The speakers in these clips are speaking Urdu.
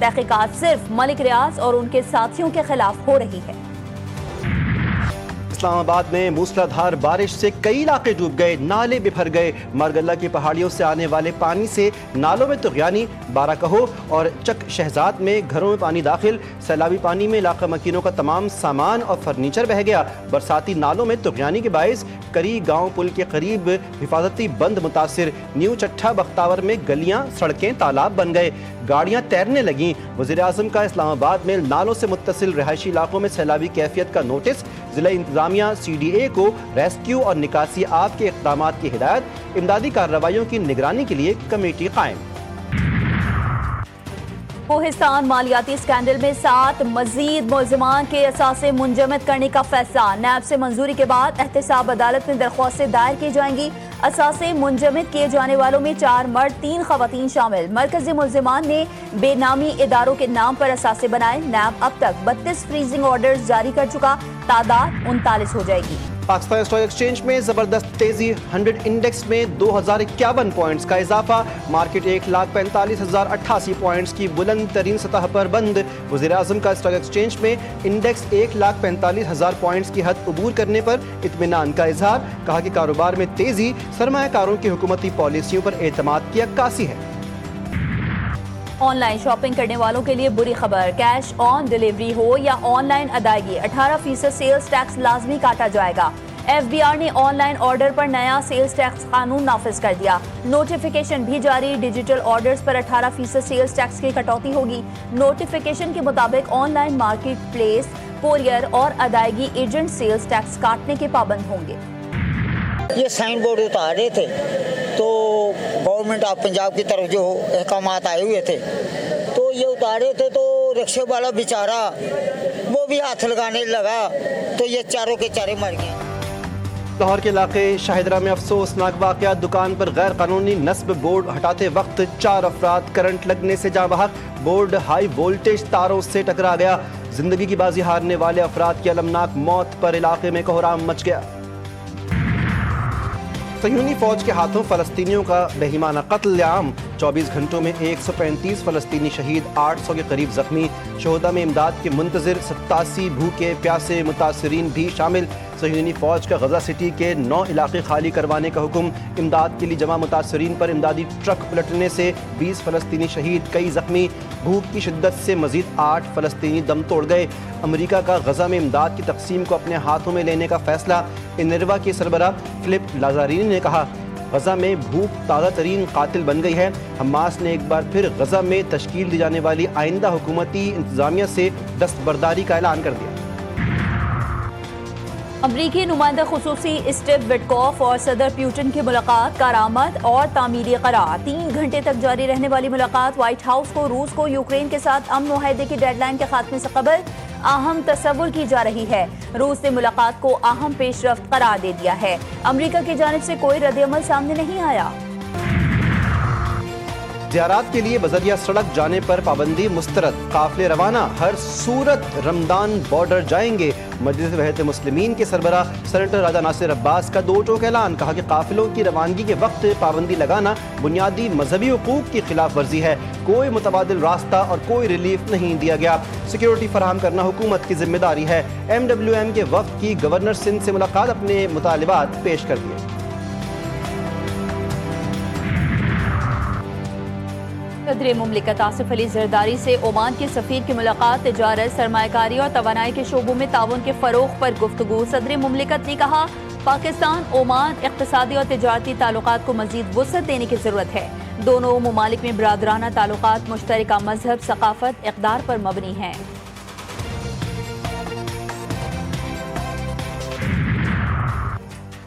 تحقیقات صرف ملک ریاض اور ان کے ساتھیوں کے خلاف ہو رہی ہے۔ اسلام آباد میں موسلادھار بارش سے کئی علاقے ڈوب گئے، نالے بپھر گئے۔ مارگلہ کی پہاڑیوں سے آنے والے پانی سے نالوں میں طغیانی، بارہ کہو اور چک شہزاد میں گھروں میں پانی داخل۔ سیلابی پانی میں علاقہ مکینوں کا تمام سامان اور فرنیچر بہہ گیا۔ برساتی نالوں میں طغیانی کے باعث کری گاؤں پل کے قریب حفاظتی بند متاثر۔ نیو چٹھا بختاور میں گلیاں، سڑکیں تالاب بن گئے، گاڑیاں تیرنے لگیں۔ وزیر اعظم کا اسلام آباد میں نالوں سے متصل رہائشی علاقوں میں سیلابی کیفیت کا نوٹس، ضلع انتظامیہ CDA کو ریسکیو اور نکاسی آب کے اقدامات کی ہدایت، امدادی کارروائیوں کی نگرانی کے لیے کمیٹی قائم۔ کوہستان مالیاتی اسکینڈل میں 7 مزید ملزمان کے اثاثے منجمد کرنے کا فیصلہ۔ نیب سے منظوری کے بعد احتساب عدالت میں درخواستیں دائر کی جائیں گی۔ اثاثے منجمد کیے جانے والوں میں 4 مرد 3 خواتین شامل۔ مرکزی ملزمان نے بے نامی اداروں کے نام پر اثاثے بنائے۔ نیب اب تک 32 فریزنگ آرڈرز جاری کر چکا، تعداد 39 ہو جائے گی۔ پاکستان اسٹاک ایکسچینج میں زبردست تیزی، 100 انڈیکس میں 2051 پوائنٹس کا اضافہ، مارکیٹ 1,45,088 پوائنٹس کی بلند ترین سطح پر بند۔ وزیر اعظم کا اسٹاک ایکسچینج میں انڈیکس 1,45,000 پوائنٹس کی حد عبور کرنے پر اطمینان کا اظہار، کہا کہ کاروبار میں تیزی سرمایہ کاروں کی حکومتی پالیسیوں پر اعتماد کی عکاسی ہے۔ آن لائن شاپنگ کرنے والوں کے لیے بری خبر، کیش آن ڈیلیوری ہو یا آن لائن ادائیگی 18% سیلز ٹیکس لازمی کاٹا جائے گا۔ FBI نے آن لائن آرڈر پر نیا سیلز ٹیکس قانون نافذ کر دیا، نوٹیفیکیشن بھی جاری، ڈیجیٹل آرڈرز پر 18% سیلز ٹیکس کی کٹوتی ہوگی۔ نوٹیفیکیشن کے مطابق on line market place, courier اور ادائیگی ایجنٹ سیلز ٹیکس کاٹنے کے پابند ہوں گے۔ یہ سائن بورڈ اتار رہے تھے تو گورنمنٹ آف پنجاب کی طرف جو احکامات آئے ہوئے تھے تو یہ اتارے تھے، تو رکشے والا بیچارہ وہ بھی ہاتھ لگانے لگا تو یہ چاروں کے چارے مر گئے۔ لاہور کے علاقے شاہدرہ میں افسوسناک واقعہ، دکان پر غیر قانونی نصب بورڈ ہٹاتے وقت 4 افراد کرنٹ لگنے سے جاں بحق، بورڈ ہائی وولٹیج تاروں سے ٹکرا گیا، زندگی کی بازی ہارنے والے افراد کی المناک موت پر علاقے میں کوہرام مچ گیا۔ صہیونی فوج کے ہاتھوں فلسطینیوں کا بہیمانہ قتل عام، 24 گھنٹوں میں 135 فلسطینی شہید، 800 کے قریب زخمی، شہداء میں امداد کے منتظر 87 بھوکے پیاسے متاثرین بھی شامل۔ صہیونی فوج کا غزہ سٹی کے 9 علاقے خالی کروانے کا حکم، امداد کے لیے جمع متاثرین پر امدادی ٹرک پلٹنے سے 20 فلسطینی شہید، کئی زخمی، بھوک کی شدت سے مزید 8 فلسطینی دم توڑ گئے۔ امریکہ کا غزہ میں امداد کی تقسیم کو اپنے ہاتھوں میں لینے کا فیصلہ، انروا کے سربراہ فلپ لازارینی نے کہا غزہ میں بھوک تازہ ترین قاتل بن گئی ہے۔ حماس نے ایک بار پھر غزہ میں تشکیل دی جانے والی آئندہ حکومتی انتظامیہ سے دستبرداری کا اعلان کر دیا۔ امریکی نمائندہ خصوصی اسٹیو وٹکوف اور صدر پیوٹن کی ملاقات کارآمد اور تعمیری قرار۔ 3 گھنٹے تک جاری رہنے والی ملاقات وائٹ ہاؤس کو روس کو یوکرین کے ساتھ امن معاہدے کی ڈیڈ لائن کے خاتمے سے قبل اہم تصور کی جا رہی ہے۔ روس نے ملاقات کو اہم پیش رفت قرار دے دیا ہے۔ امریکہ کی جانب سے کوئی رد عمل سامنے نہیں آیا۔ زیارات کے لیے بذریعہ سڑک جانے پر پابندی مسترد، قافلے روانہ، ہر صورت رمضان بارڈر جائیں گے۔ مجلس وحدت مسلمین کے سربراہ سینیٹر راجہ ناصر عباس کا 2 ٹوک اعلان، کہا کہ قافلوں کی روانگی کے وقت پابندی لگانا بنیادی مذہبی حقوق کی خلاف ورزی ہے، کوئی متبادل راستہ اور کوئی ریلیف نہیں دیا گیا، سیکیورٹی فراہم کرنا حکومت کی ذمہ داری ہے۔ MWM کے وفد کی گورنر سندھ سے ملاقات، اپنے مطالبات پیش کر دیے۔ صدر مملکت آصف علی زرداری سے عمان کے سفیر کی ملاقات، تجارت، سرمایہ کاری اور توانائی کے شعبوں میں تعاون کے فروغ پر گفتگو۔ صدر مملکت نے کہا پاکستان عمان اقتصادی اور تجارتی تعلقات کو مزید وسعت دینے کی ضرورت ہے۔ دونوں ممالک میں برادرانہ تعلقات مشترکہ مذہب، ثقافت، اقدار پر مبنی ہیں۔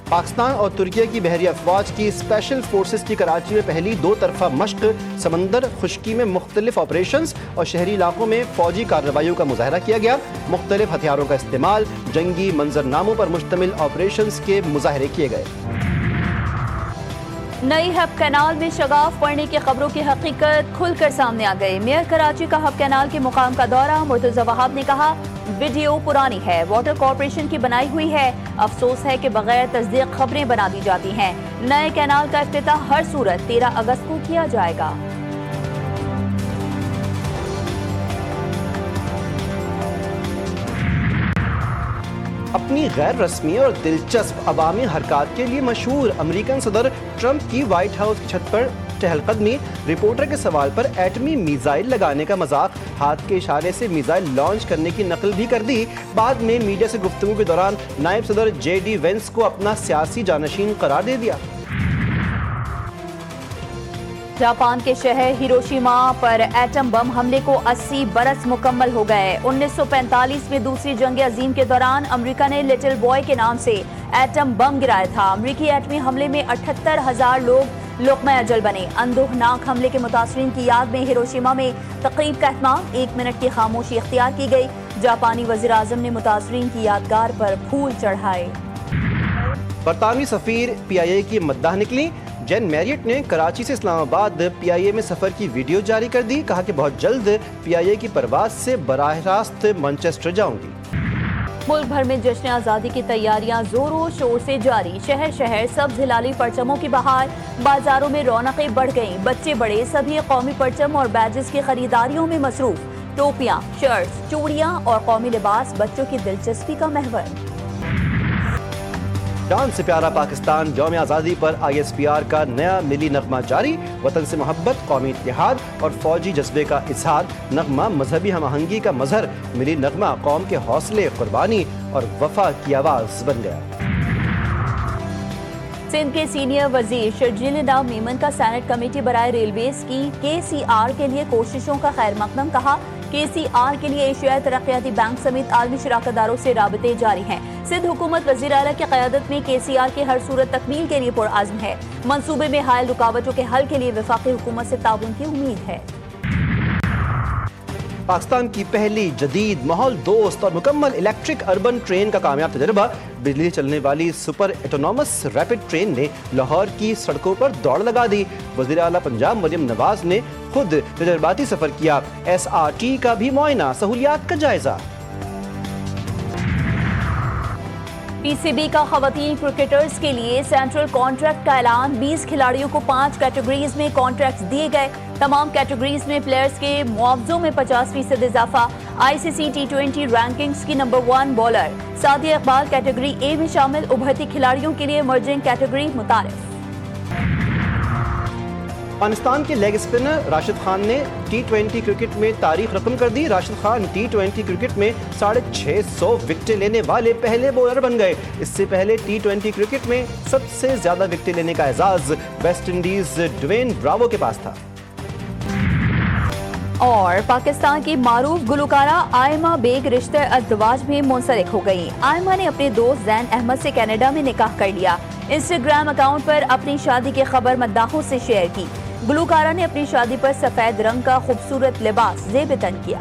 پاکستان اور ترکیہ کی بحری افواج کی اسپیشل فورسز کی کراچی میں پہلی 2 طرفہ مشق، سمندر خشکی میں مختلف آپریشنز اور شہری علاقوں میں فوجی کارروائیوں کا مظاہرہ کیا گیا۔ مختلف ہتھیاروں کا استعمال، جنگی منظرناموں پر مشتمل آپریشنز کے مظاہرے کیے گئے۔ نئی ہب کینال میں شگاف پڑنے کی خبروں کی حقیقت کھل کر سامنے آ گئی۔ میئر کراچی کا ہب کینال کے مقام کا دورہ، مرتضی وہاب نے کہا ویڈیو پرانی ہے، واٹر کارپوریشن کی بنائی ہوئی ہے، افسوس ہے کہ بغیر تصدیق خبریں بنا دی جاتی ہیں۔ نئے کینال کا افتتاح ہر صورت 13 اگست کو کیا جائے گا۔ غیر رسمی اور دلچسپ عوامی حرکات کے لیے مشہور امریکن صدر ٹرمپ کی وائٹ ہاؤس کی چھت پر چہل قدمی، رپورٹر کے سوال پر ایٹمی میزائل لگانے کا مذاق، ہاتھ کے اشارے سے میزائل لانچ کرنے کی نقل بھی کر دی۔ بعد میں میڈیا سے گفتگو کے دوران نائب صدر جے ڈی وینس کو اپنا سیاسی جانشین قرار دے دیا۔ جاپان کے شہر ہیروشیما پر ایٹم بم حملے کو 80 برس مکمل ہو گئے۔ 1945 میں دوسری جنگ عظیم کے دوران امریکہ نے لٹل بوائے کے نام سے ایٹم بم گرایا تھا۔ امریکی ایٹمی حملے میں 78,000 لوگ لقمہ اجل بنے۔ اندوہناک حملے کے متاثرین کی یاد میں ہیروشیما میں تقریب کا اہتمام، 1 منٹ کی خاموشی اختیار کی گئی۔ جاپانی وزیر اعظم نے متاثرین کی یادگار پر پھول چڑھائے۔ برطانوی سفیر پی آئی اے کی مداح نکلی۔ جین میریٹ نے کراچی سے اسلام آباد پی آئی اے میں سفر کی ویڈیو جاری کر دی، کہا کہ بہت جلد پی آئی اے کی پرواز سے براہ راست مانچسٹر جاؤں گی۔ ملک بھر میں جشن آزادی کی تیاریاں زور و شور سے جاری، شہر شہر سبز ہلالی پرچموں کی بہار، بازاروں میں رونقیں بڑھ گئیں، بچے بڑے سبھی قومی پرچم اور بیجز کی خریداریوں میں مصروف، ٹوپیاں، شرٹس، چوڑیاں اور قومی لباس بچوں کی دلچسپی کا محور۔ جان سے پیارا پاکستان یوم آزادی پر آئی ایس پی آر کا نیا ملی نغمہ جاری، وطن سے محبت، قومی اتحاد اور فوجی جذبے کا اظہار، نغمہ مذہبی ہم آہنگی کا مظہر، ملی نغمہ قوم کے حوصلے، قربانی اور وفا کی آواز بن گیا۔ سندھ کے سینئر وزیر شرجیل نڈا میمن کا سینٹ کمیٹی برائے ریلویز کی کے سی آر کے لیے کوششوں کا خیر مقدم، کہا کے سی آر کے لیے ایشیائی ترقیاتی بینک سمیت عالمی شراکت داروں سے رابطے جاری ہیں۔ سندھ حکومت وزیر اعلیٰ کی قیادت میں کے سی آر کی ہر صورت تکمیل کے لیے پرعزم ہے۔ منصوبے میں حائل رکاوٹوں کے حل کے لیے وفاقی حکومت سے تعاون کی امید ہے۔ پاکستان کی پہلی جدید ماحول دوست اور مکمل الیکٹرک اربن ٹرین کا کامیاب تجربہ، بجلی چلنے والی سپر ایٹونومس ریپڈ ٹرین نے لاہور کی سڑکوں پر دوڑ لگا دی۔ وزیر اعلیٰ پنجاب مریم نواز نے خود تجرباتی سفر کیا، ایس آر ٹی کا بھی معائنہ، سہولیات کا جائزہ۔ پی سی بی کا خواتین کرکٹرز کے لیے سینٹرل کانٹریکٹ کا اعلان، 20 کھلاڑیوں کو 5 کیٹیگریز میں کانٹریکٹس دیے گئے۔ تمام کیٹیگریز میں پلیئرز کے معاوضوں میں 50% اضافہ۔ آئی سی سی T20 رینکنگز کی number 1 bowler Sadia Iqbal category A میں شامل، ابھرتی کھلاڑیوں کے لیے ایمرجنگ کیٹیگری متعارف۔ افغانستان کے لیگ اسپنر راشد خان نے T20 کرکٹ میں تاریخ رقم کر دی۔ راشد خان T20 کرکٹ میں 650 وکٹیں لینے والے پہلے بولر بن گئے۔ اس سے پہلے T20 کرکٹ میں سب سے زیادہ وکٹیں لینے کا اعزاز ویسٹ انڈیز ڈوین براوو کے پاس تھا۔ اور پاکستان کی معروف گلوکارہ آئمہ بیگ رشتہ ازدواج میں منسلک ہو گئی۔ آئمہ نے اپنے دوست زین احمد سے کینیڈا میں نکاح کر لیا۔ انسٹاگرام اکاؤنٹ پر اپنی شادی کی خبر مداحوں سے شیئر کی۔ گلوکارہ نے اپنی شادی پر سفید رنگ کا خوبصورت لباس زیب تن کیا۔